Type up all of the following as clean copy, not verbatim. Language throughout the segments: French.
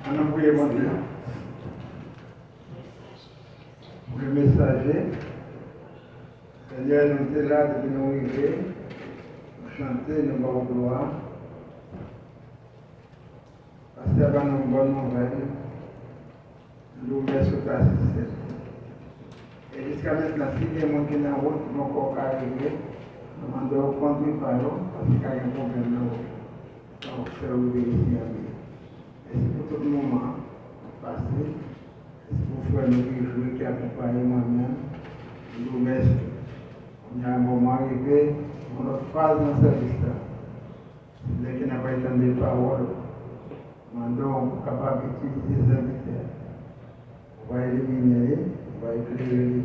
On a prié mon Dieu. Le messager, Seigneur, nous sommes là depuis nous arriver, nous chanter, nous voir gloire. Parce qu'il y a une bonne nouvelle, nous mettons sur place ici. Et jusqu'à maintenant, si il y a des gens qui sont en route, nous sommes encore arrivés, nous demandons de conduire par eux, parce qu'il y a un problème dans la route. Donc, faire ouvrir ici à lui. Et c'est pour tout le moment passé. Pour faire le jouer qui accompagne moi-même, nous remercie. Il y a un moment arrivé, on a phase dans ce service. Dès qu'il n'a pas entendu les paroles, nous sommes capables d'utiliser les invités. On va éliminer, on va éclairer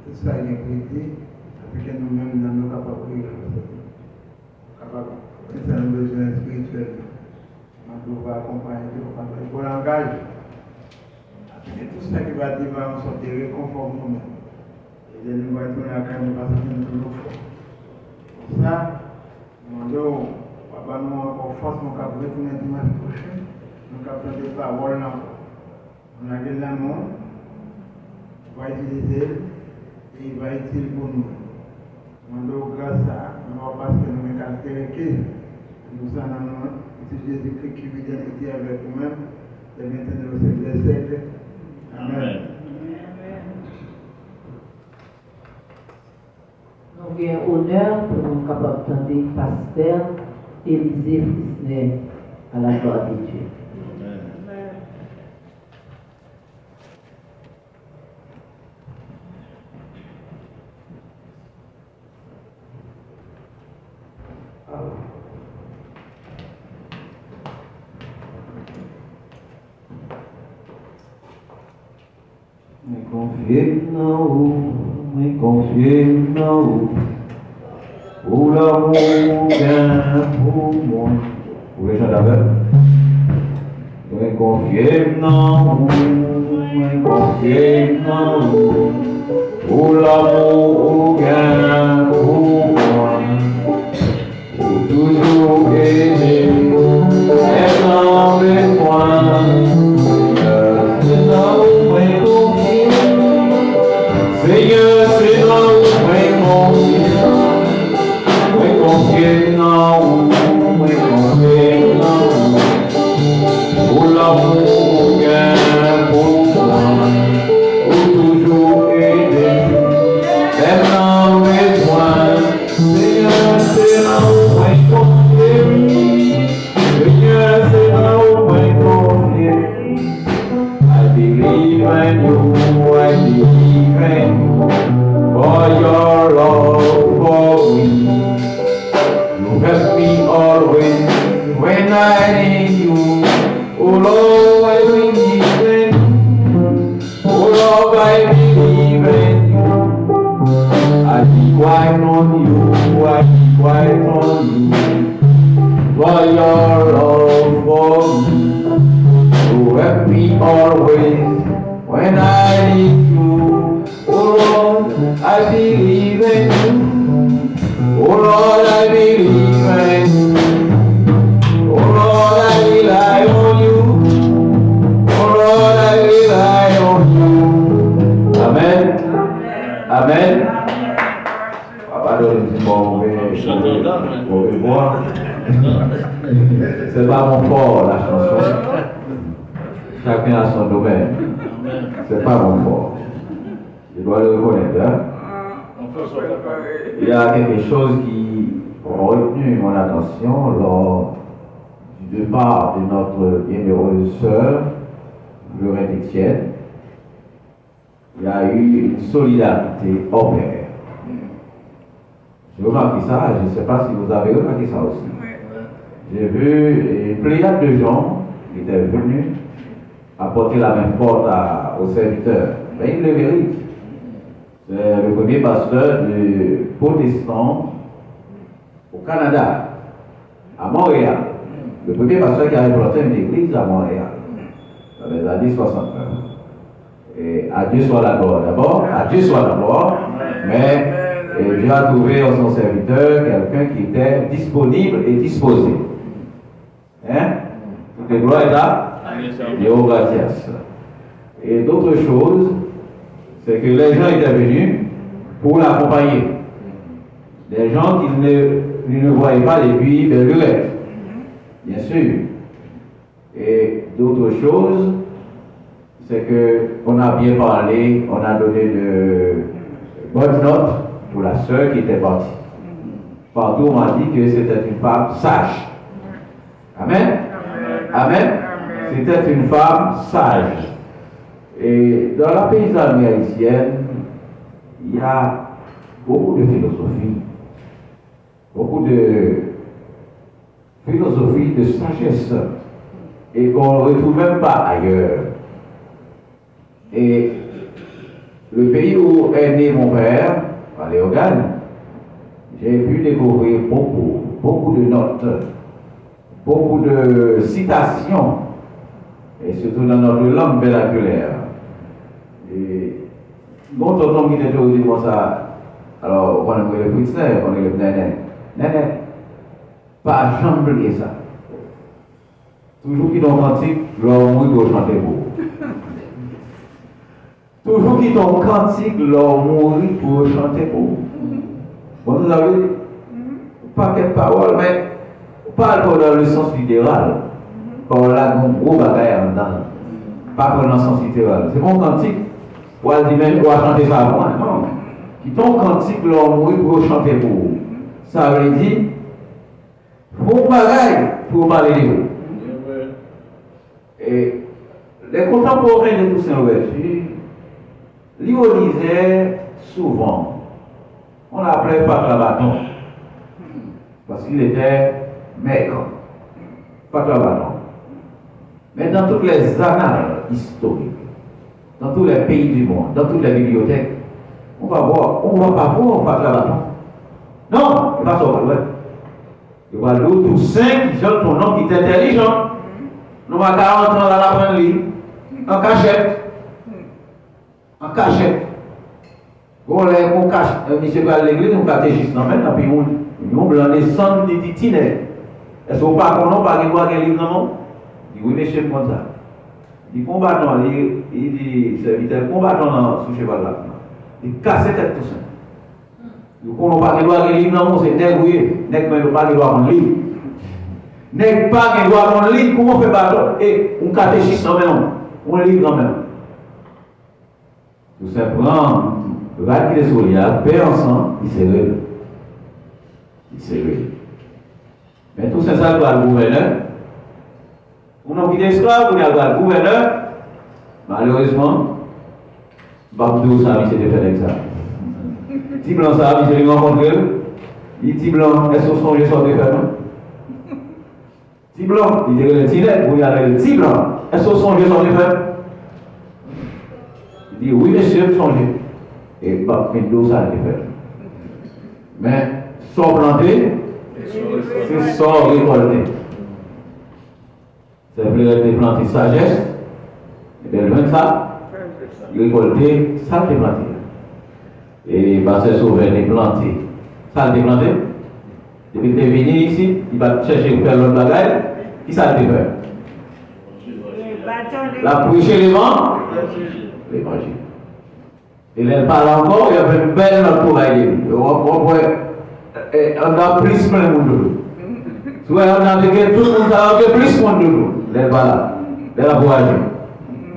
tout ça qui est crédit, afin que nous-mêmes nous sommes capables de faire capables de faire un besoin spirituel. On va accompagner, on va faire un bon langage. Et tout ça qui va dire va nous sortir réconfort nous-mêmes. Et de nous retourner à la nous va sortir toujours fort. Pour ça, nous demandons, papa, nous encore force, nous avons retourner dimanche prochain, nous avons des paroles là. On a gagné l'amour, on va utiliser et il va être utile pour nous. Nous demandons grâce à nous, parce que nous avons caractérisé, nous allons utiliser Jésus-Christ qui vit d'identité avec nous-mêmes, et maintenant au siècle des siècles. Amen. Nous avons honneur pour nous capables d'entendre pasteur Élisée Frisnet à la gloire de Dieu. Me confie não, o l'amour vient pour moi. Vous voulez chanter avec? Me confie não, o l'amour vient pour moi. Pour toujours aimer, être avec moi. Seigneur, c'est là où me confie non, pour l'amour vient pour moi, pour toujours aider, être avec moi. Seigneur, c'est là où me confie, Seigneur, c'est là où me confie. I believe in you, I believe in you, for your love for me. You help me always when I need you. Oh Lord, I believe in you. Oh Lord, I believe in you. I depend on you, I depend on you, for your love for me. You help me always when I need you. Oh Lord, I believe in you. Oh Lord, I believe in you. Oh Lord, I rely on you. Oh Lord, I rely on you. Amen. Amen. Papa donne une mauvais voix. C'est pas mon fort la chanson. Chacun a son domaine. C'est pas mon fort. Je dois le reconnaître. Hein? Il y a quelque chose qui a retenu mon attention lors du départ de notre bienheureuse sœur, Lorette Etienne. Il y a eu une solidarité hors pair. J'ai remarqué ça, je ne sais pas si vous avez remarqué ça aussi. J'ai vu une pléiade de gens qui étaient venus apporter la main forte aux serviteurs. Mais il le mérite. C'est le premier pasteur de protestants au Canada, à Montréal. Le premier pasteur qui a implanté une église à Montréal, dans les années 69. Et à Dieu soit la gloire d'abord, à Dieu soit la gloire, mais Dieu a trouvé en son serviteur quelqu'un qui était disponible et disposé. Hein? Que gloire est là. Dieu grâce. Et d'autres choses, c'est que les gens étaient venus pour l'accompagner. Des gens qui ne voyaient pas depuis Belgrade, bien sûr. Et d'autres choses, c'est qu'on a bien parlé, on a donné de bonnes notes pour la sœur qui était partie. Partout, on m'a dit que c'était une femme sage. Amen. Amen. C'était une femme sage. Et dans la paysannerie haïtienne, il y a beaucoup de philosophie, beaucoup de philosophie, de sagesse, et qu'on ne retrouve même pas ailleurs. Et le pays où est né mon père, à Léogane, j'ai pu découvrir beaucoup de notes, beaucoup de citations, et surtout dans notre langue vernaculaire. Et mon tonton qui était aussi comme ça, alors on est le Pritzer, on est le Néné, pas jamais oublier ça. Toujours qui dans cantique, l'homme doit chanter beau. Toujours qui dans cantique, l'homme pour chanter beau. Bon, vous avez pas quelques paroles, mais pas dans le sens littéral. Par là, un gros bagage en dedans. Pas dans le sens littéral. C'est mon cantique. Ou elle dit même, ou à chanter ça pour moi. Non. Qui ton cantique, l'homme pour chanter beau. Ça veut dire, faut bagaille pour parler de vous. Et les contemporains de Toussaint Louverture l'ironisaient souvent. On l'appelait Patra Bâton. Parce qu'il était maigre. Patra Bâton. Mais dans toutes les annales historiques, dans tous les pays du monde, dans toutes les bibliothèques, on va pas voir Patra Bâton. Non, il va pas ça. Il va dire Toussaint qui donne ton nom qui est intelligent. Nous avons 40 ans dans la prendre en cachette. En cachette. Bon, on cache, monsieur va à l'église, on catéchiste, non, maintenant, puis on blanc descend des titines. Est-ce qu'on pas qu'on n'a pas de livre non? Il dit oui, monsieur, comme ça. Il dit combattant, il dit serviteur, combattant sous cheval là. Il casse tête tout ça. On n'a pas de livre non, c'est négouillé. N'est pas de droit en livre. N'est pas de droit en livre, comment on fait bâton? Et on catéchiste non, mais non. On livre quand même. Tout simplement. Le gars qui est sur l'IA, père ensemble, il s'est levé. Il s'est levé. Mais tout ça, ça doit le gouverneur. On a quitté l'esclave, on a le gouverneur. Malheureusement, Babdou, ça a mis de faire l'examen. Petit blanc, ça a mis de rencontrer. Il dit blanc, est-ce qu'on songe sur des faire? Petit blanc, il dit le petit net, vous y allez le petit blanc, est-ce qu'on songe sur des faire? Il dit oui, monsieur, songez. Et pas fin d'eau, ça a été fait. Mais, sans planter, c'est sans récolter. C'est vrai de planter sagesse, et bien loin de ça, récolter, ça a été planté. Et Pasteur Sauveur est planté. Ça a été planté. Depuis que tu es venu ici, il va chercher pour faire l'autre bagaille, qui ça a été fait? La prêcher les vents, l'évangile. Et là, elle parle encore, il y avait une belle travail. On a plus plein de monde. Soit on a dit tout le monde a plus de monde. Elle va là. Elle a voyagé.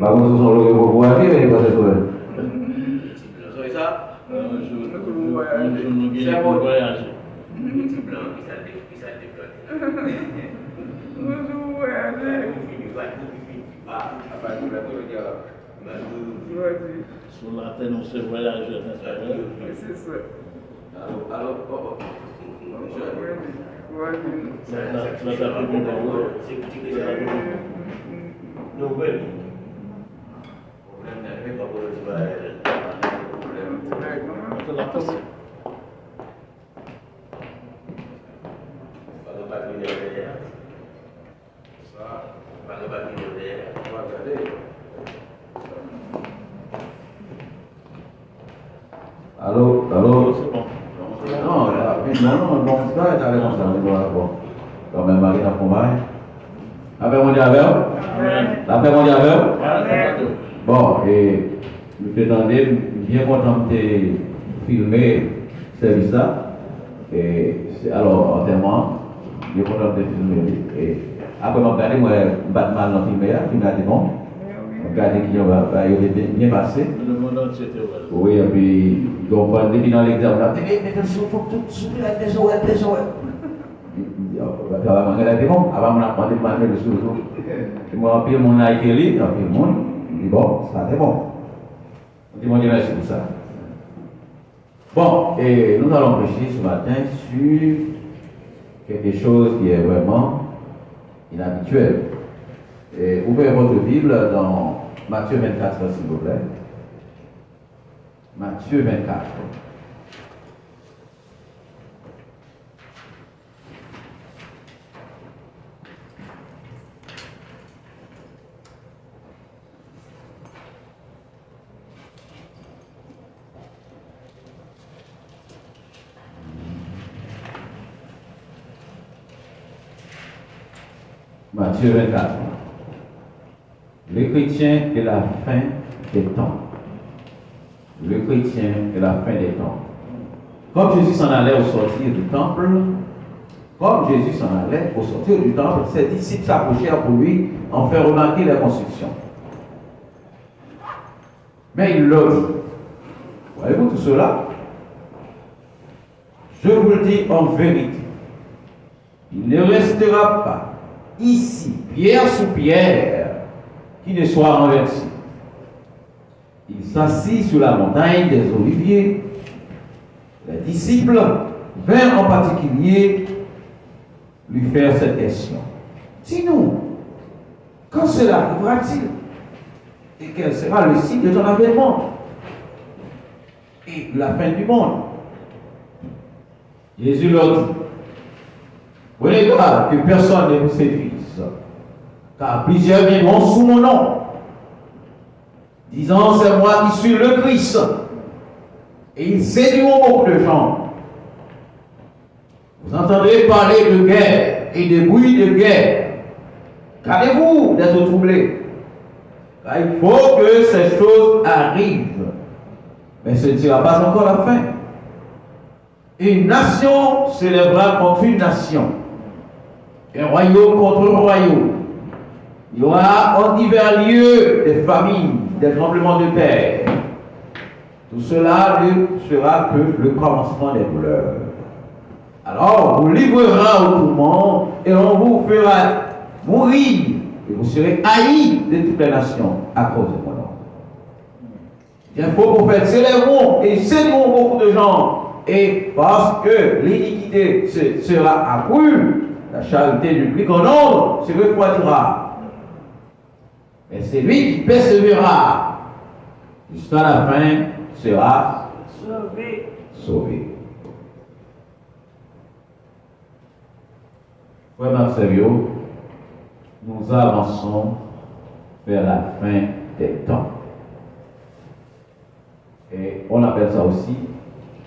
Par contre, ce sont les gens qui voyager, mais il va se sauver. C'est ça? C'est bon. Voyager. Sur la terre, on se voyage à l'intérieur. C'est ça. Alors, papa. Allô, allô. C'est bon. Non, là, non, ça est allé comme ça, bon. Quand même, Marie n'a pas mal. La paix mondiale avec vous? La paix mondiale avec vous? Bon, et nous te demandons, bien content de filmer ce service-là. Et alors, en termes, bien content de filmer. Et après, je regarde, moi, Batman dans le film, il a dit bon. Regardez qui va bien passé. Le monde entier était ouvert. Oui, et puis, donc, depuis dans l'examen, on a dit, mais attention, il faut que tout souple la maison, avant de regarder bon, avant de prendre le manuel de sous-sous. Et moi, puis, mon a été libre, puis le monde, il dit bon, ça c'est bon. On dit, mon Dieu, merci pour ça. Bon, et nous allons prêcher ce matin sur quelque chose qui est vraiment inhabituel. Et ouvrez votre Bible dans Matthieu 24, s'il vous plaît. Matthieu 24. Matthieu 24. Le chrétien est la fin des temps. Le chrétien est la fin des temps. Comme Jésus s'en allait au sortir du temple, ses disciples s'approchèrent pour lui en faire remarquer les constructions. Mais il leur dit, voyez-vous tout cela? Je vous le dis en vérité, il ne restera pas ici, pierre sous pierre, qui ne soit renversé. Il s'assit sur la montagne des Oliviers. Les disciples vinrent en particulier lui faire cette question. Dis-nous, quand cela arrivera-t-il? Et quel sera le signe de ton avènement? Et la fin du monde? Jésus leur dit, prenez garde que personne ne vous séduise, car plusieurs viendront sous mon nom, disant c'est moi qui suis le Christ, et ils séduiront beaucoup de gens. Vous entendrez parler de guerre et de bruit de guerre. Gardez-vous d'être troublés, car il faut que ces choses arrivent, mais ce ne sera pas encore la fin. Une nation s'élèvera contre une nation, un royaume contre un royaume. Il y aura en divers lieux des famines, des tremblements de terre. Tout cela ne sera que le commencement des douleurs. Alors, on vous livrera au tourment et on vous fera mourir. Et vous serez haïs de toutes les nations à cause de mon nom. Les faux prophètes s'élèveront et séduiront beaucoup de gens. Et parce que l'iniquité sera accrue, la charité du plus grand nombre se refroidira. Mais c'est lui qui persévérera jusqu'à la fin sera sauvé. Frère Marcelio, nous avançons vers la fin des temps. Et on appelle ça aussi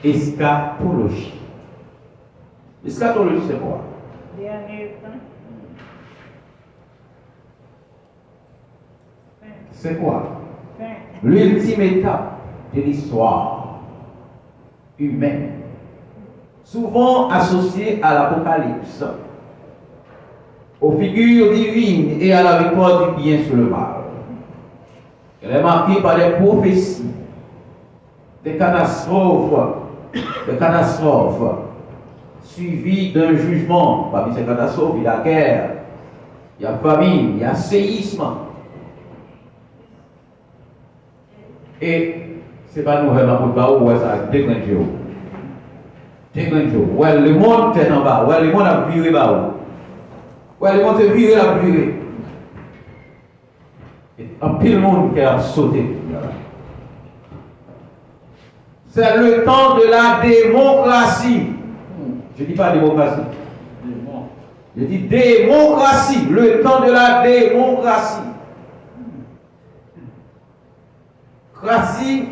eschatologie. Eschatologie, c'est quoi? C'est quoi? L'ultime étape de l'histoire humaine, souvent associée à l'Apocalypse, aux figures divines et à la victoire du bien sur le mal. Elle est marquée par des prophéties, des catastrophes, suivies d'un jugement. Parmi ces catastrophes, il y a guerre, il y a famine, il y a séisme. Et ce n'est pas nous vraiment pour pas où ça dégringé. Ouais, le monde est en bas, ouais, le monde a viré bas. Ouais, le monde est viré, la viré. Et un pile monde qui a sauté. C'est le temps de la démocratie. Je ne dis pas démocratie. Je dis démocratie. Le temps de la démocratie. Crassi,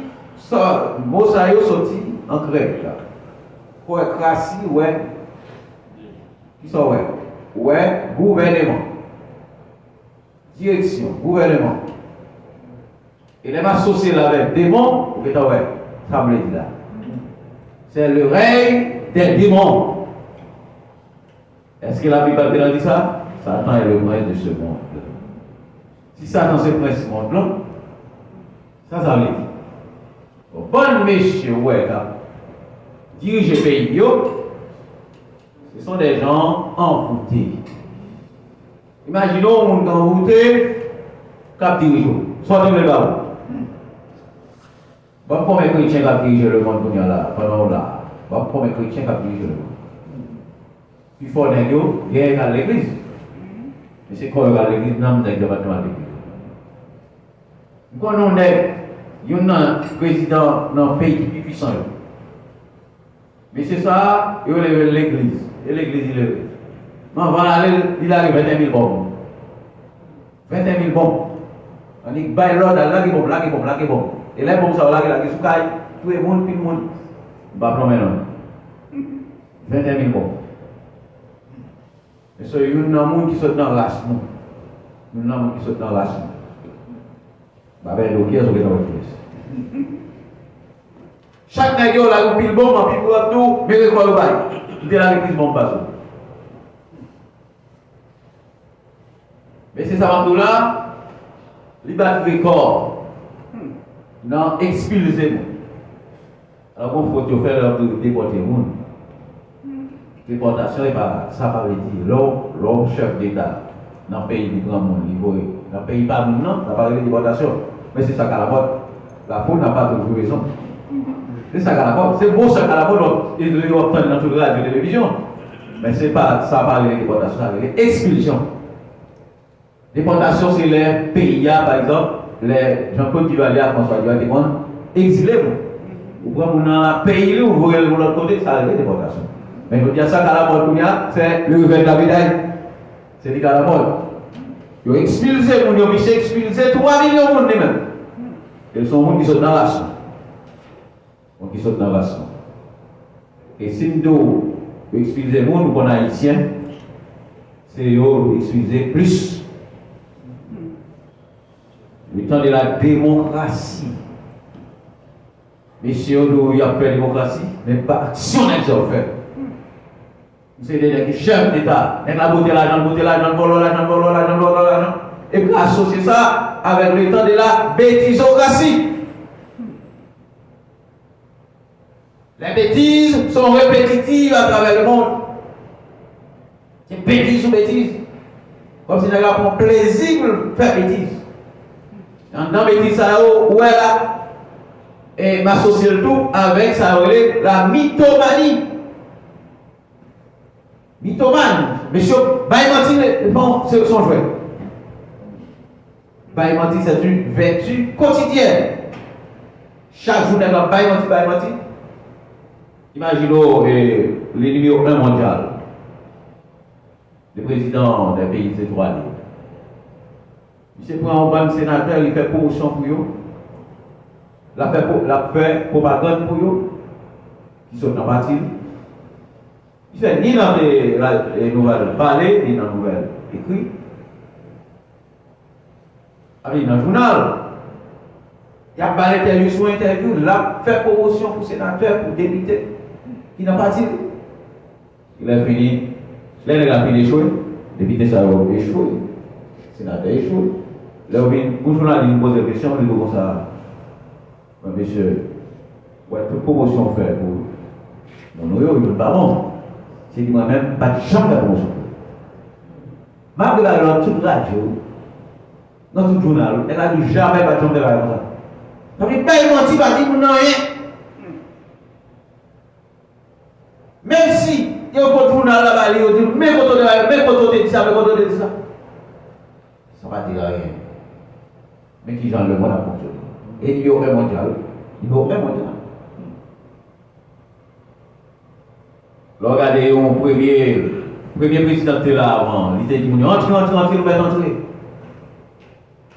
le mot ça est sorti en grec. Quoi, crassi, ouais. Qui ça, ouais? Ouais, gouvernement. direction, gouvernement. Et les m'associer là avec démons, vous êtes ouais, ça me dit là. C'est le règne des démons. Est-ce que la Bible a dit ça? Satan est le prince de ce monde. Si Satan c'est le prince de ce monde-là, ça veut dire. Bon, messieurs, ouais, là, diriger le pays, ce sont des gens envoûtés. Imaginons un monde envoûté, cap dirigeant. Sortez le bas. Bon, combien de chrétiens qui dirigent le monde là, pendant là? Bon, combien de chrétiens qui dirigent le monde? Il faut que nous ayons à l'église. Mais c'est quoi l'église? Nous avons un département de l'église. Quand on est un président dans un pays qui est puissant, mais c'est ça, il y a l'église. Et l'église, il est. Non, voilà, il arrive 21 000 bombes. 21 000 bombes. On dit, bah, l'ordre, là, qui bombe, là, qui bombe, là, qui bombe. Et là, bombe, ça, là, qui sous caille, tout le monde, puis le monde. Bah, plomber, non. 21 000 bombes. Et ça, il y a un monde qui saute dans l'âge, non. Il y a un monde qui saute dans l'âge. Bah, ben, donc, il y a ce que nous chaque nègre là, il pile bombe, il pile tout, mais il quoi le bail. Il est là, l'église bombe pas. Mais c'est ça, tout là, il bat le corps. Non, expulsez-vous. Alors, il faut faire déporter le monde. Déportation, ça va dire l'homme chef d'État dans le pays du grand monde, dans le pays pas monde, non, ça va dire déportation. Mais c'est ça qu'à la mode. La faune n'a pas toujours raison. C'est ça qu'à la mode. C'est beau ça qu'à la mode, il doit obtenir dans toute la radio et télévision. Mais c'est pas ça, pas les déportations, c'est l'expulsion. Déportation, c'est les pays, par exemple, les Jean-Claude Duvalier, François Duvalier, exilés. Vous prenez un pays, vous voyez de l'autre côté, ça arrive déportation. Mais je dis ça qu'à la mode, c'est le réveil de la médaille. C'est dit qu'à la mode. Ils ont expulsé, ils ont expulsé 3 millions de monde même. Ils sont gens qui sont dans la race. Qui sont dans la race. Et si nous expulsons les gens, nous sommes haïtiens, c'est eux expulser plus. Le temps de la démocratie. Messieurs, nous y a fait la démocratie, mais pas action fait. C'est des chefs d'État. Ils ont beauté l'argent, l'argent. Et puis associer ça avec le temps de la bêtisocratie. Les bêtises sont répétitives à travers le monde. C'est bêtise ou bêtise. Comme si nous avons plaisir de faire bêtise. Dans bêtise, ça où est là. Et m'associer le tout avec ça, la mythomanie. Mythomane, monsieur, Baïmati, bon, c'est son jouet. Baïmati, c'est une vertu quotidienne. Chaque jour, dans Baïmati. Imaginons les numéros 1 mondial. Le président des pays étoilés. Monsieur prend un bon sénateur, il fait promotion pour eux. La fait propagande pour eux. Qui sont dans la partie. Il fait ni dans les nouvelles parlées, ni dans les nouvelles écrites. Dans le journal. Il y a pas d'interview sur interview, là, fait promotion pour sénateur, pour député. Il n'a pas dit. Il a fini. Là, il a fini d'échouer. Député, ça a échoué. Sénateur a échoué. Là, pour le journal, il pose des questions, il dit comme ça. Monsieur, ouais, toute promotion fait pour. Non, il ne veut pas bon. C'est moi-même, pas de chambre de promotion. Malgré dans toute radio, dans tout journal, elle a dit jamais pas de chambre de promotion. Ça veut dire, pas menti, pas dire non rien. Même si, il y a un journal là-bas, il dit, mais quand on dit ça, ça va dire rien. Mais qui j'en le monde a fonctionné. Et il y a un mondial. Regardez, mon premier président de là avant, il était dit, entrez, nous allons entrer.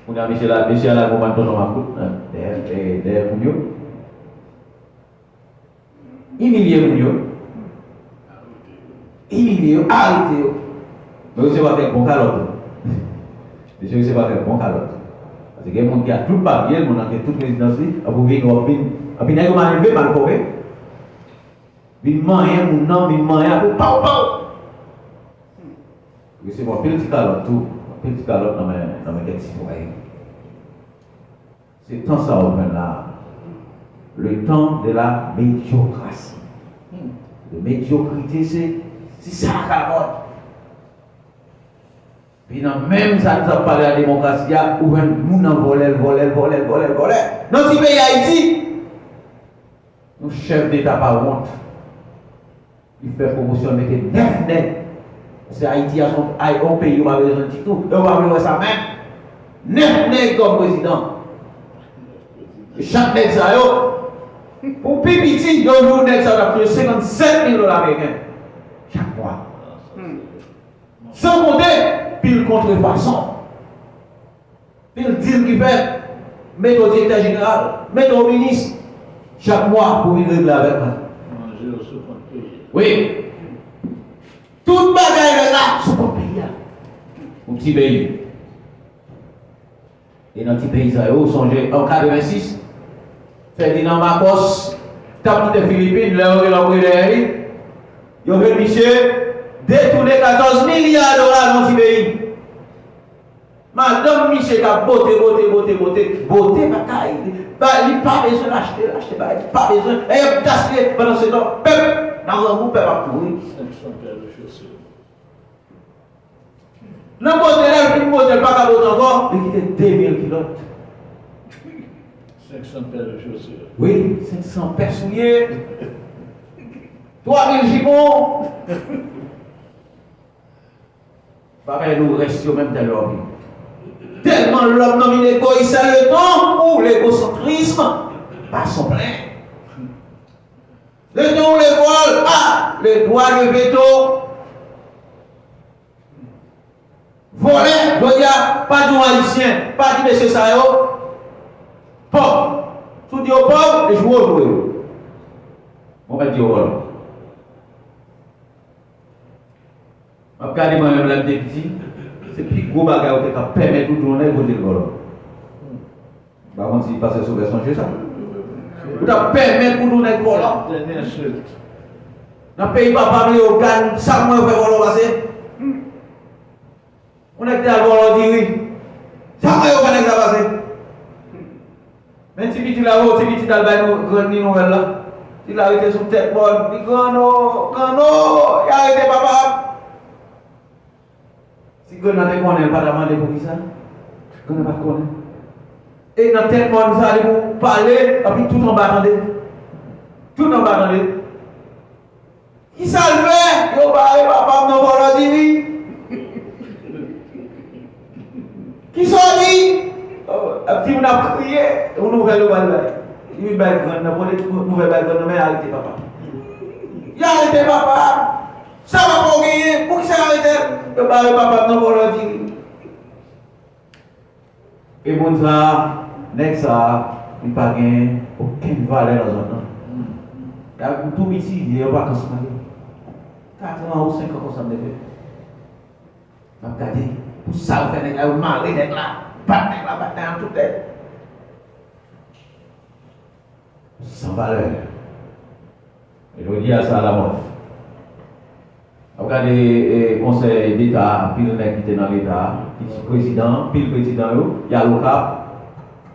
On a monsieur là, vous m'entendez dans ma route, derrière Mounio. Humilié Mounio. Humilié, arrêté. Mais vous savez, avec bon calotte. Monsieur, c'est pas un bon calotte. Parce que il y a des gens qui ont tout le papier, il y a toute présidence, pour venir, et puis, ils ont arrivé mal coupé. Ils mangent, mon nom, ils mangent, pau, pau. C'est bon, petit calotte, tout. Petit calotte dans mes quelques citoyens. C'est temps ça, on là. Le temps de la médiocratie. La médiocrité, c'est ça la calotte. Puis dans même ça, nous avons parlé de la démocratie, où nous avons volé. Dans ce pays Haïti, nos chefs d'État par honte. Il fait promotion, mettez 9 nègres. C'est Haïti, un pays où on a besoin de tout. Et on va voir ça même. 9 nègres comme président. Et chaque nègre ça, pour pipiti, un jour, nègre ça, on a 57 000 $ américains. Chaque mois. Sans compter, pile contrefaçon. Pile deal qui fait, mettre au directeur général, mettre au ministre, chaque mois pour venir régler avec moi. Manger au sous compte pays. Oui. Toute bagaille est là, sous compte pays. Au petit pays. Et dans le petit pays, ça vous songez, en 86, Ferdinand Marcos, tape des Philippines, leur derrière, ils ont vu monsieur détourner 14 milliards de $ dans ce pays. Madame Michel a beauté, bataille. Il n'a pas besoin d'acheter, pas besoin. Et il a gaspillé pendant ce temps. Dans un groupe, il va courir. 500 paires de chaussures. Le modèle, pas qu'à l'autre encore, il était 2000 kilos. 500 paires de chaussures. Oui, 500 paires souliers. 3000 gibbons. Pareil, nous restons même dans leur vie. Tellement l'homme nomme l'égoïsme, c'est le temps où l'égocentrisme passe son plein. Le temps où les voiles, le droit de veto. Voler, je dis, pas de haïtien, pas de monsieur Sayo. Pauvre. Tout dit au pauvre, et je vous jouer. On va dire au vol. Je vais regarder moi-même là, des petits. C'est plus gros bagage qui permet tout tourner pour dire le vol. Par contre, s'il passe sur version chez ça. Vous permet pour tourner le vol. Dernière insulte. Dans le pays, papa, au gagne, ça, moi, fait vol passer. On est à vol, on dit oui. Ça, moi, on va passer. Même si petit là-haut, si petit dans le grande nouvelle là. Il a arrêté sur tête bonne, il dit Gano, il a arrêté papa. Si Gano n'a pas de pas demander pour qui ça, Gano n'a pas de. Et dans tête bonne, ça allait vous parler, et puis tout en bas attendez. Tout en bas attendez. Qui ça le fait? Yo, papa, non, on dit oui. Qui ça dit? Si on a crié, on ouvre le bal. Il va être grand, on va être mais arrêtez papa. Il a arrêté papa. Ça va pas gagner. Pour qui ça arrêté? Le papa non pour le dire. Et bon ça, next ça, il n'a pas aucune valeur dans un an. Il y a tout ici, il n'y a pas de vacances. 4 ans ou 5 ans comme ça me fait. Je vais regarder. Pour ça, vous faites un mari d'être là. Battre en toute tête. Sans valeur. Et je dis à ça à la mort. Regardez le conseil d'État, puis le mec qui était dans l'État, puis le président, il y a le cap.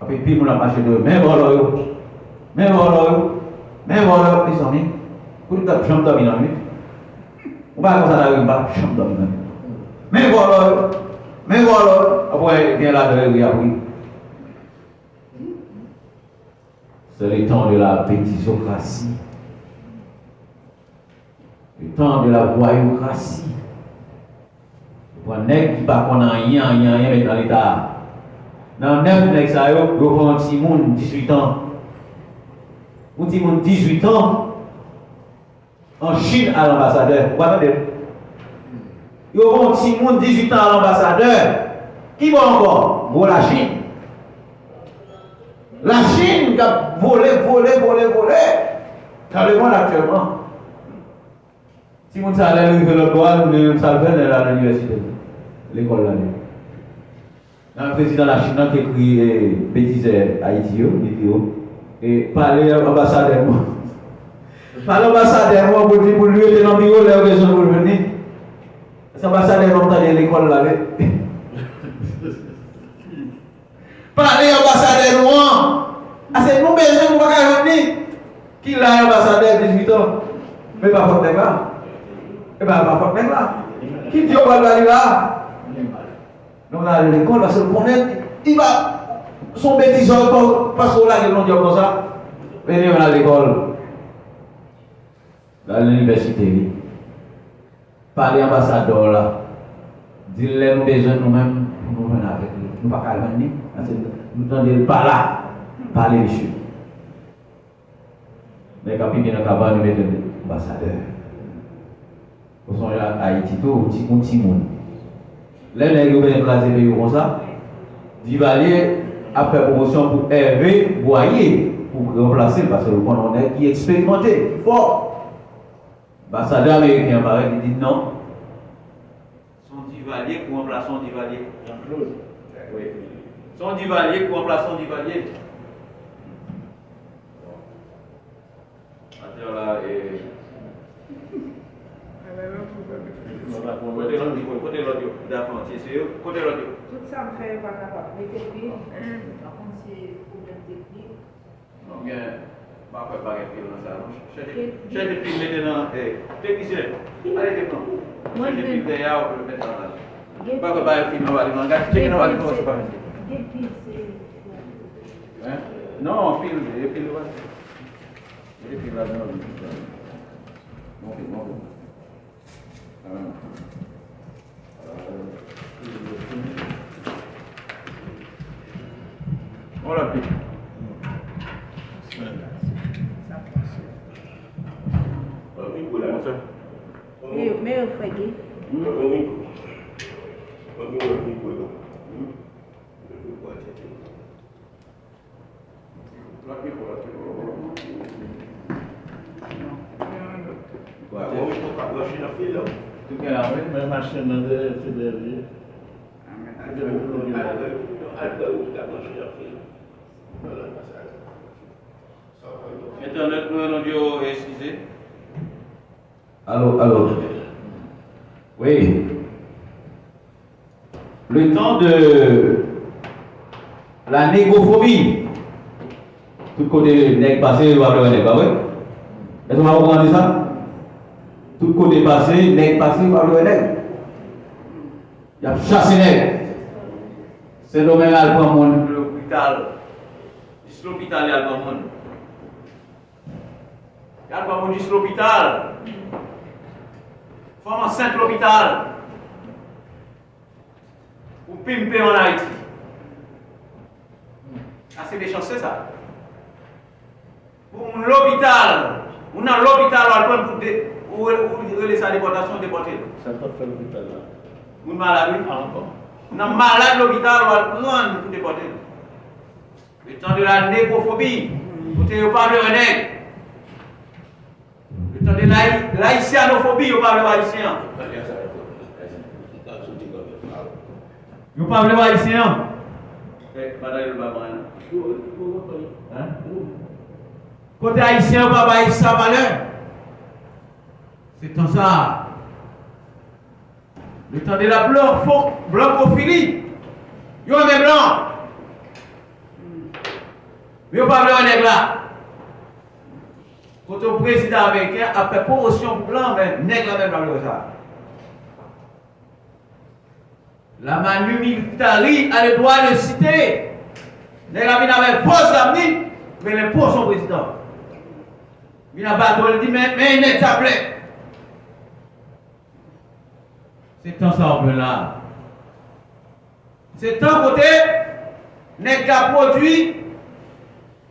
Après, puis on a marché de même voleur, ils sont mis. Pour que tu chambre dominante. On va comme ça dans une barre, chambre dominante. Même voleur, après, il vient là de après. C'est le temps de la bêtisocratie. Le temps de la voyoucratie. Pour un nègre qui ne va pas rien mettre dans l'État. Dans 9 nègres, ça y est, il y a un petit monde 18 ans. Un petit monde 18 ans. En Chine à l'ambassadeur. Vous attendez? Il y a un petit monde 18 ans à l'ambassadeur. Qui va encore? Pour la Chine. La Chine qui a volé. Dans le monde actuellement. Si vous allez arriver le droit, vous allez faire à l'université, l'école là. Le président de la Chine qui écrit bêtises Haïti, et parler à l'ambassadeur. Parler à l'ambassadeur pour dire pour lui être dans le bureau, il a besoin de venir. Cet ambassadeur va entrer à l'école là. Parler à l'ambassadeur, c'est nous besoin de pas venir. Qui l'a ambassadeur 18 ans? Mais pas faute là. Et pas faute là. Qui dit on va aller là? Donc là, l'école, parce qu'on connaît, il va son bêtiseur parce qu'on a des comme ça. Venez à l'école, à l'université. Parler ambassadeur là. Dis-le nous besoin nous-mêmes, nous venons avec lui. Nous ne pouvons pas venir. Nous n'entendons pas là. Parler monsieur. Mais quand il y a un cabane, nous mettons l'ambassadeur. Au son à Haïti, tout petit monde. Là, nous avons placé le pays comme ça. Duvalier a fait promotion pour Hervé Boyer pour remplacer parce que le on est qui est expérimenté, fort. L'ambassadeur américain paraît qui dit non. Son Duvalier pour remplacer son Duvalier. Jean-Claude. Oui. Son Duvalier pour remplacer son Duvalier. Attends là et. Côté l'audio, d'accord, c'est côté l'audio. Tout ça me fait pas les techniques. Par contre, c'est problème technique. Non, bien, pas préparer pile dans ça. J'ai des piles maintenant, technicien. Allez, déprends. Moi, j'ai des piles derrière, on peut le mettre dans la. Pas préparer pile, on va aller dans le gars. Check dans la vie, c'est pas Des piles, c'est. hein? Non, pile, les piles, ouais. Les piles là-dedans. Bon. Voilà, puis. Mais au fait, Tu quer la Même machine de fédérer. Internet, nous avons excusez. Allô. Oui. Le temps de la négophobie. Tout côté nègre passé, il va avoir un nègre, pas vrai? Est-ce qu'on va comprendre ça? Tout côté passé, nègre passé, il va avoir un nègre. Il y a chassé nègre. C'est le domaine à l'hôpital. Juste l'hôpital, il y a le monde. Il y a le monde juste l'hôpital. Femme enceinte l'hôpital. Ou pimper en Haïti. Ah, c'est des chances, c'est ça. Pour l'hôpital. On a l'hôpital, on a les déportations déportées. Ça peut faire l'hôpital là. On a malade. Encore. On a malade l'hôpital, on va le prendre pour déporter. Le temps de la négrophobie. Vous ne pas le nègre. Le temps de l'haïtianophobie, vous parlez haïtien. Vous parlez haïtien. Côté haïtien, vous parlez haïtien valeur. C'est comme ça. Le temps de la blancophilie. Vous avez blanc. Mais vous parlez un nègre là. Quand le président américain a fait promotion blanc, mais nègre là même dans le ça. La Manu Militari a le droit de citer. Nègre là, il avait force d'avenir, mais il est pour son président. Il n'a pas dit, mais il est appelé. C'est un ça là. C'est un côté, nègre a produit.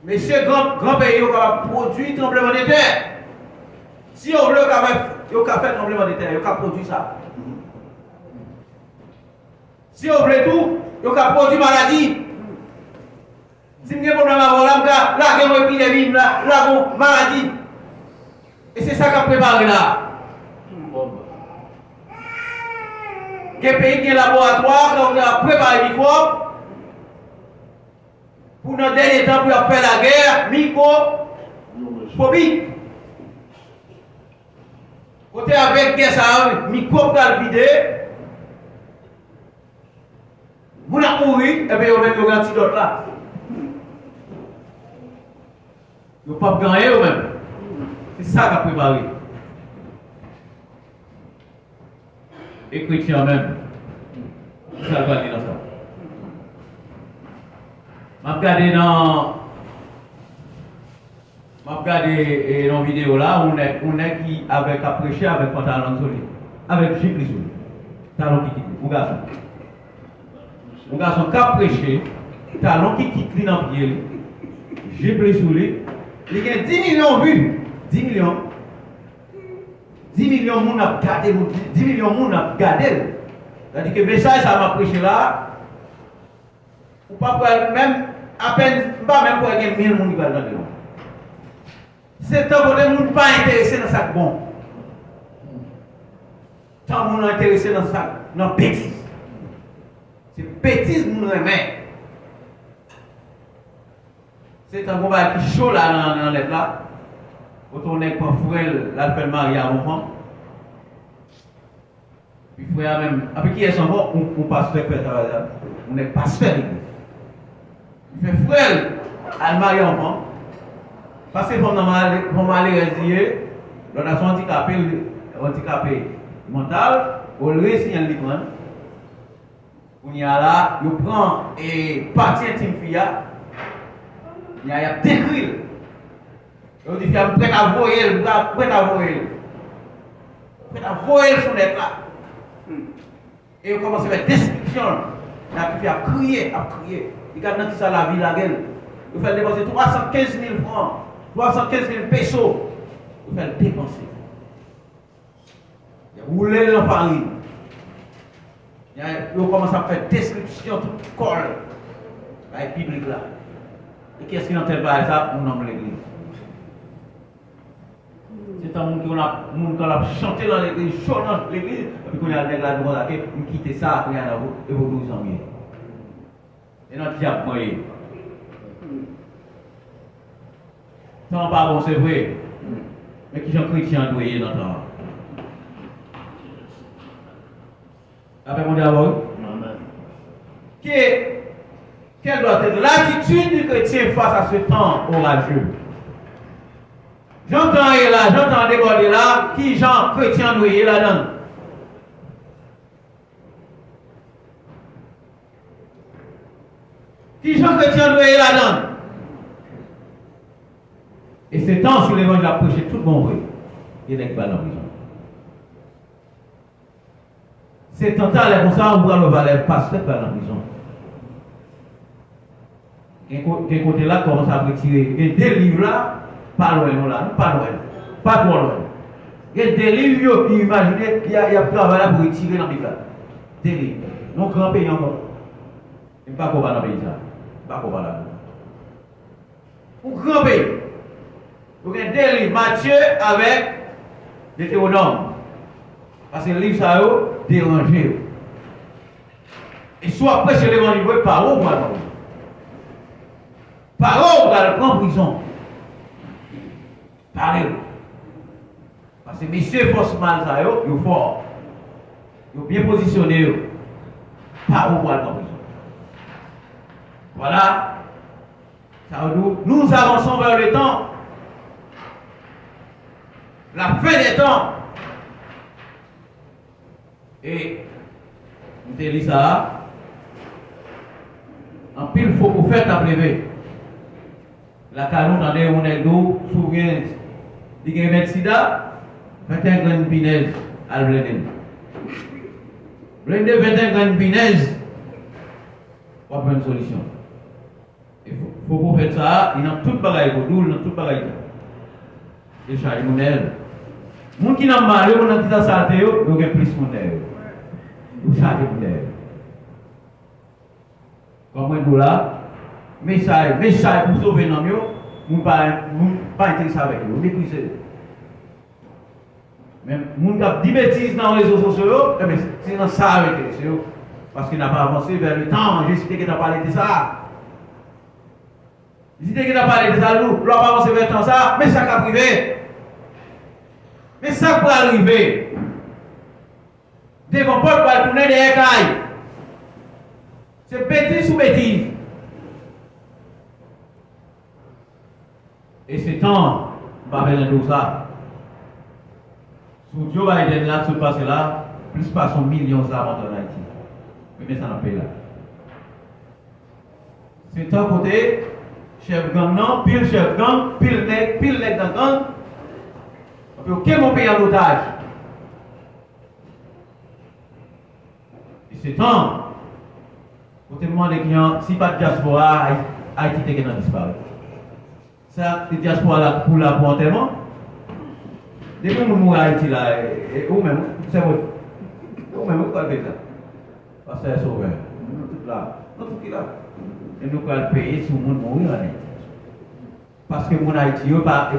Mais ce grand pays a produit tremblement de terre. Si on veut faire tremblement de terre, il a produit ça. Si on veut tout, il a produit maladie. Si vous avez un problème avant là, il y a une épidémie, là, il y a une maladie. Et c'est ça qu'on a préparé là. Il y a un pays qui est laboratoire, on a préparé les microbes. Pour dans le dernier temps, pour faire la guerre, microphobie. Côté avec guerre, ça, micro pour le vider. Vous avez mouru, et bien vous avez un antidote là. Vous n'avez pas gagné vous-même. C'est ça qu'a préparé. Et chrétien même. Ça va dire dans ça. Je regarde dans la vidéo là, on est qui avec à prêcher avec pantalon solide, avec gilet solide, talon qui quitte, mon garçon. Mon garçon qui a prêché, talon qui quitte dans le pied, gilet solide, il y a 10 millions de vues, 10 millions. 10 millions de monde a regardé, 10 millions de monde a regardé. C'est-à-dire que le message ça m'a prêché là, ou pas même à peine, pas même pour qu'il y ait 1000 personnes qui vont regarder. C'est tant que les gens ne sont pas intéressés dans ça bon. Tant que les gens sont intéressés dans ça, dans la bêtise. C'est bêtise que nous aimons. C'est un combat qui est chaud là dans l'être là. Quand on est pour frère, là, il fait le mari à l'enfant. Puis frère même, après qui est son bon, on pasteur fait ça. On est pasteur. Il fait frère, à le mari à l'enfant. Parce que comme on m'a dit, on a son handicapé mental, on le réussit en libre. On y a là, on prend et partie intime fille, il y a décrit. On dit, il y a prêt à voyer, prêt à voyer son être là. Et on commence à faire description. Il a crier, à crier. Il y a qui ça la vie la gueule. Il fait dépenser 315 000 francs. 315 000 pesos, vous faites dépenser. Vous roulez dans Paris. Vous commencez à faire description, tout corps. Avec le public là. Et qu'est-ce qui n'entend pas ça? On nomme l'église. C'est un monde qui a chanté dans l'église, chaud dans l'église, et puis qu'on a le là devant la tête, on quitte ça, on a et vous 12 ans. Et notre diable moyen. Non, pas bon, c'est vrai. Mais qui sont chrétiens doués dans le temps. Après mon dialogue. Quelle doit être l'attitude du chrétien face à ce temps orageux? J'entends déborder là, qui gens chrétiens doués là-dedans? Qui gens chrétiens doués là-dedans? Et c'est temps sur l'évangile à prêcher tout le monde, il n'est pas dans la prison. C'est temps là, comme ça, on voit le valet pasteur pas dans la prison. Quel côté là commence à retirer. Et des livres là, pas loin, là, pas loin, pas trop loin. Et des livres, imaginez, il y a travail là pour retirer dans la Bible. Des livres. Non, grand pays encore. Il n'y a pas qu'on va dans le pays, ça. Pas qu'on va là. Pour grand pays. Vous avez des livres, Matthieu avec Deutéronome. Parce que le livre, ça a dérangé. Et soit après, c'est l'évangile, par où on va par où on va le prendre en prison. Par où. Parce que messieurs force mal, ça ils sont forts. Ils sont bien positionnés. Par où on va le prendre en prison. Voilà. Ça veut dire, nous avançons vers le temps. La fin des temps. Et nous te dit ça. En pile, il faut pour faire ta prévée. La canon, on est d'eau, souvient, il y a un sida, 21 grandes pinaises à le blender. Blender 21 grandes pinaises, on va prendre une solution. Il faut pour faire ça, il y a tout bagaille, il y a tout bagaille. Et charge monnaie. Les gens qui n'ont pas de gens qui ont salté, ils ont plus de monnaie. Ils chargent monnaie. Comme nous là, message pour sauver nos mieux, nous ne pas intéressés avec eux, méprisés. Mais les gens qui ont dit bêtises dans les réseaux sociaux, c'est dans ça avec eux. Parce qu'il n'a pas avancé vers le temps, j'ai expliqué qu'il n'a pas parlé de ça. Si tu as parlé de ça, nous pas avancer vers temps ça, mais ça va arriver. Mais ça peut arriver. Devant Paul va tourner des écailles. C'est bêtise ou bêtise. Et c'est temps, on va faire tout ça. Sous Joe Biden là, tout passe là, plus de 100 millions d'armes en Haïti. Mais ça n'a pas là. C'est temps côté, chef gang non, pile chef gang, pile nègre dans gang. Ok, mon pays en otage. Et c'est temps. Côté demande si pas de diaspora, Haïti est disparu. Ça, c'est diaspora là pour la pour enterrement. Depuis que nous mourons à Haïti là, ou même, c'est vrai. Ou même, vous allez faire ça. Parce que c'est sauveur. Nous tous là. Nous tous là. Et nous allons payer si nous mourir en Haïti. Parce que mon Haïti, il n'est pas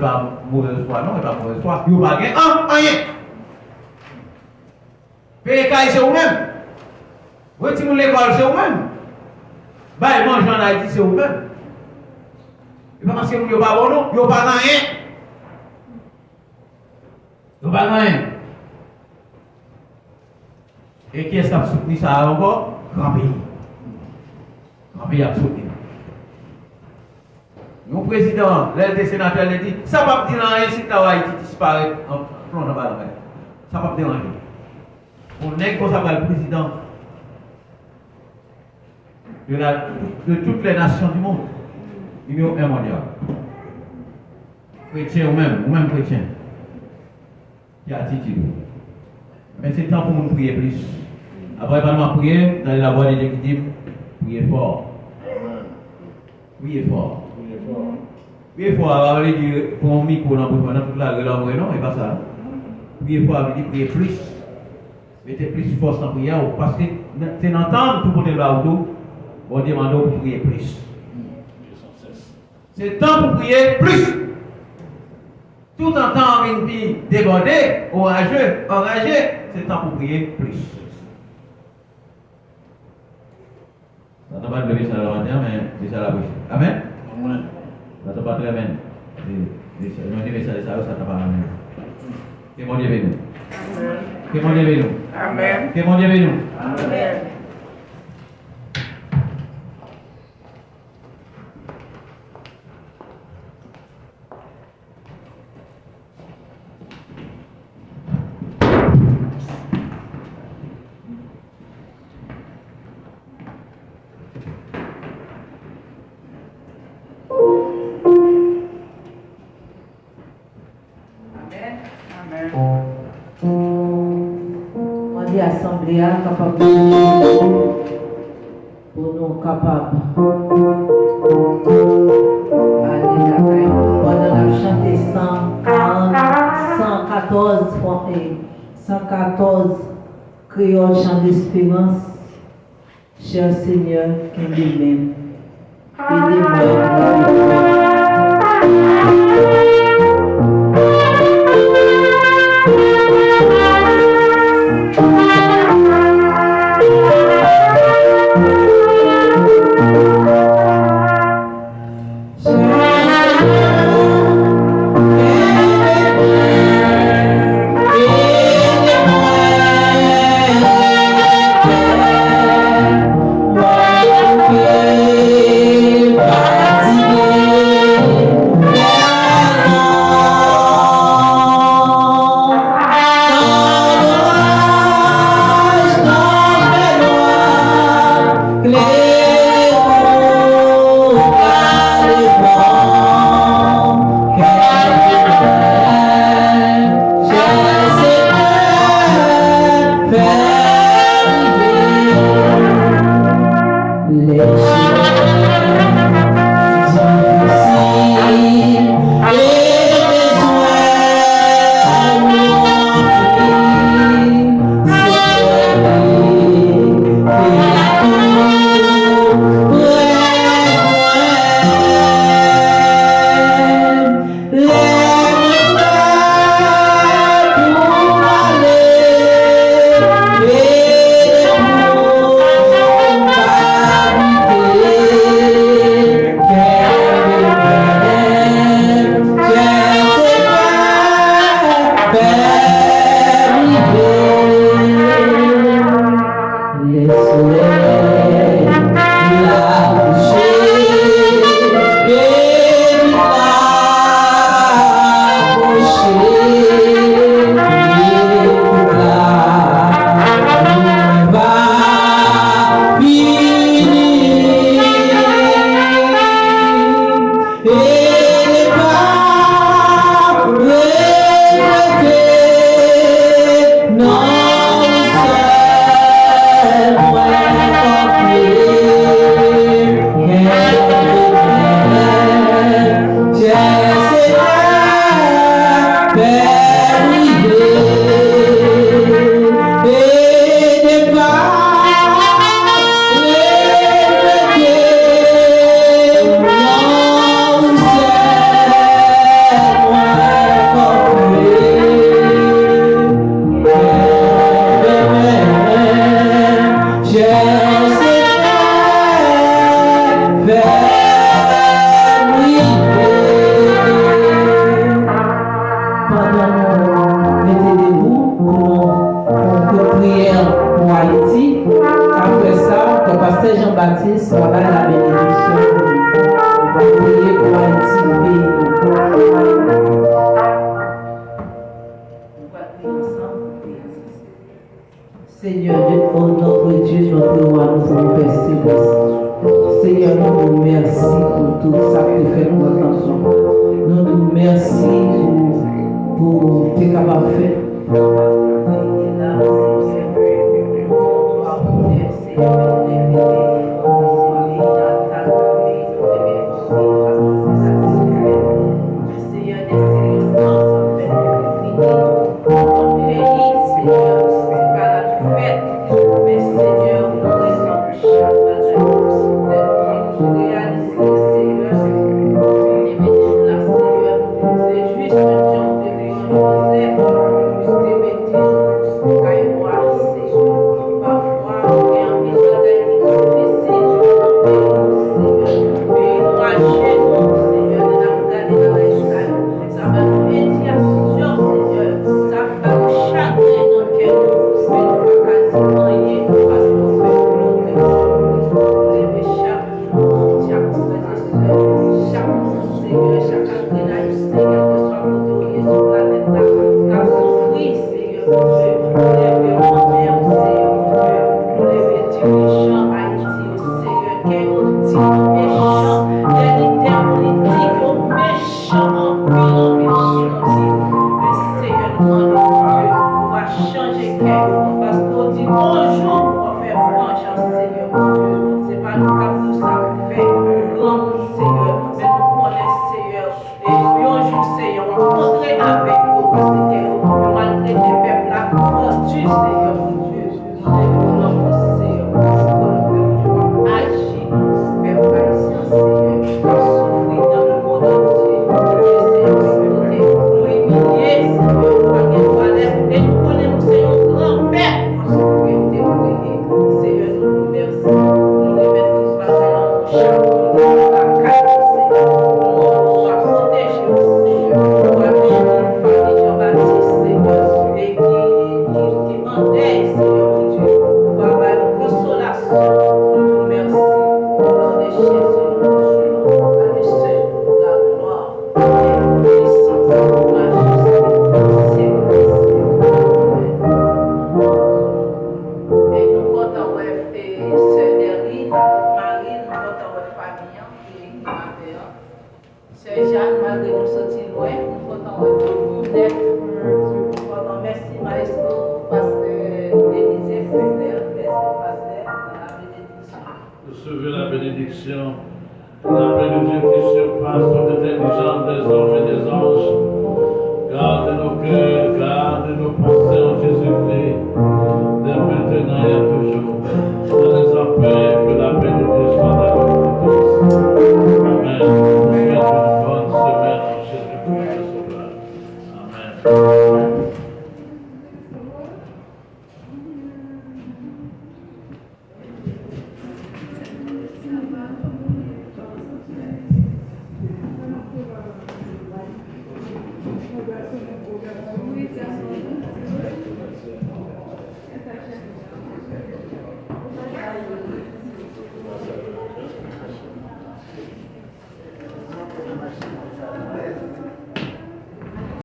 mauvaise foi, non, il n'est pas mauvaise foi. Il n'y a pas rien. Payer caille, c'est vous-même. Retirez l'école, c'est vous-même. Bah, manger en Haïti, c'est vous-même. Et pas parce que nous n'avons pas bon, non, il n'y a pas rien. Il n'y a pas rien. Et qui est-ce qui a soutenu ça encore? Grand pays. Grand pays a soutenu. Mon président, l'aile des sénateurs, il dit ça ne va pas dire rien si Haïti disparaît en plongeant dans la mer. Ça ne va pas dire rien. On est comme ça va le président de toutes les nations du monde. Union mondiale. Chrétien ou même chrétien. Qui a attitude. Mais c'est temps pour nous prier plus. Après, pas prier, dans la voie de l'équilibre, priez fort. Priez fort. Priez fort, on va dire pour un micro dans toute la relance, non, et pas ça. Priez fort, on va dire priez plus. Mettez plus force en prière, parce que c'est d'entendre tout le monde là autour, on demande pour prier plus. C'est temps pour prier plus. Tout en temps une vie débordée, enragée, c'est temps pour prier plus. Ça ne va pas lever ça le matin, mais c'est ça la bouche. Amen. Amen. Ça ne va pas très bien. Ça ne va pas amen. Que mon Dieu bénisse. Que mon Dieu bénisse. Amen. Que mon Dieu bénisse. Amen. On dit assemblée capable de pour nous capables aller la caille. Pendant la chanter 114 créoles chant d'espérance, cher Seigneur, qui lui-même, Fatigué